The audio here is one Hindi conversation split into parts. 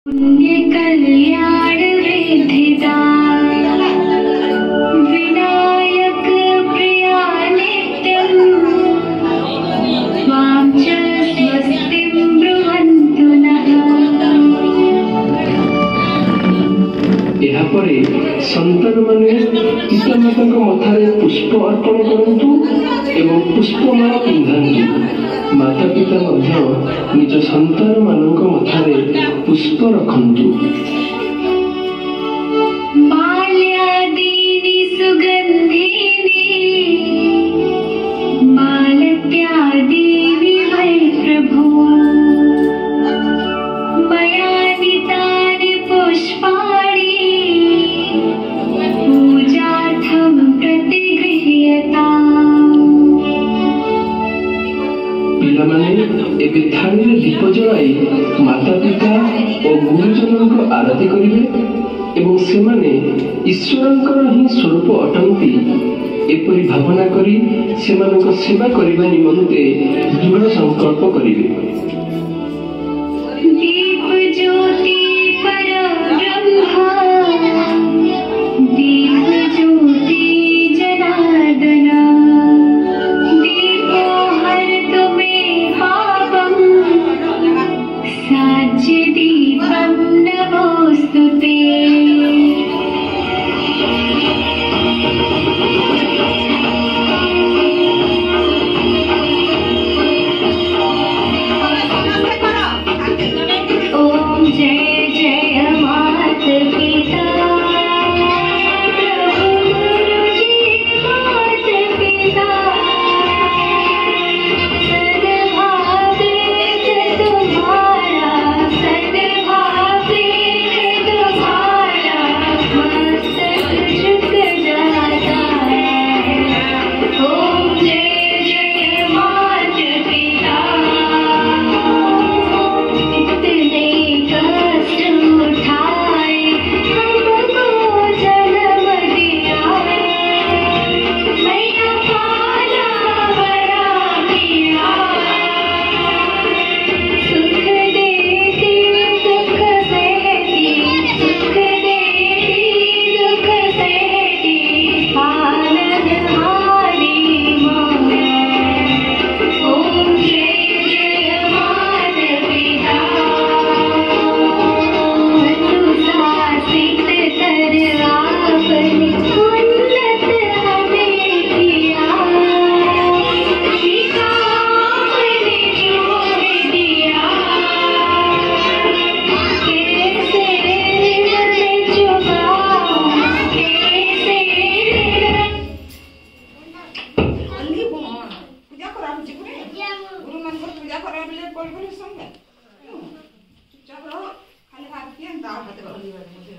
पुण्य कल्याण विधिता विनायक प्रिया नित्यं त्वां च स्वस्तिं ब्रुवन्तु नः। एहापरे संतान माने पितामाता मथारे पुष्प अर्पण करंतु एवं पुष्पमाला पिंधांतु। माता पिता मध्य निज संतान मानक मथारे पुष्प रखंतु। माल्यादीनि सुगन्धीनि मालत्यादीनि वै प्रभो मया नीतानि पुष्पाणि पूजार्थं प्रतिगृह्यताम्। पिलामाने एबे थाने दीप जलाई माता पिता और गुरुजन आरती करिवे एवं सेमाने ईश्वरंकर ही स्वरूप अटंती एपरी भावना करी सेमानक सेवा करिबा निमंते दृढ़ संकल्प करिवे। दीप ज्योति परब्रह्म दीप ज्योति जनार्दन दीपो हरतु मे पापं साज्य दीपं नमोस्तुते। ओम जय जय मात पिता प्रभु जी मात पिता सद्भावे तुम्हारा सद्भावे तुम्हारा मस्तक झुक जाता है। ओम जय जय मात पिता इतने कष्ट उठाए हमको जन्म दिया मैया पाला बड़ा किया सुख देती दुख सहती सुख देती दुख सहती पालनहारी माँ। ओम जय जय मात पिता अनुशासित कर आपने उन्नत हमें किया पिता आपने जो दिया कैसे ऋण चुकाऊं कैसे पूजा करा गुरु मन को पूजा करा बोले बोल बोल संगे चुपचाप रहो खाली हाथ किए दाव हाथ बदली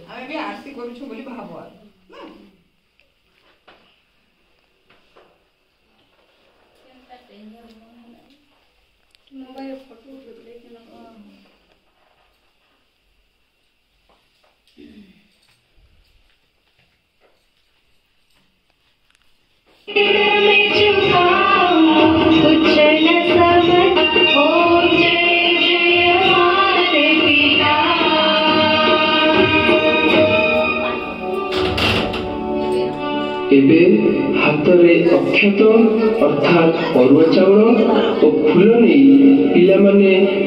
हमें भी आरती करू छु बोली भाबो ना मोबाइल फोटो लेकिन मैं चुकाऊं कुछ न समझ। ओम जय जय मात पिता एबे हातरे अक्षत अर्थात अरुआ चाउल और फूल नहीं पिलामाने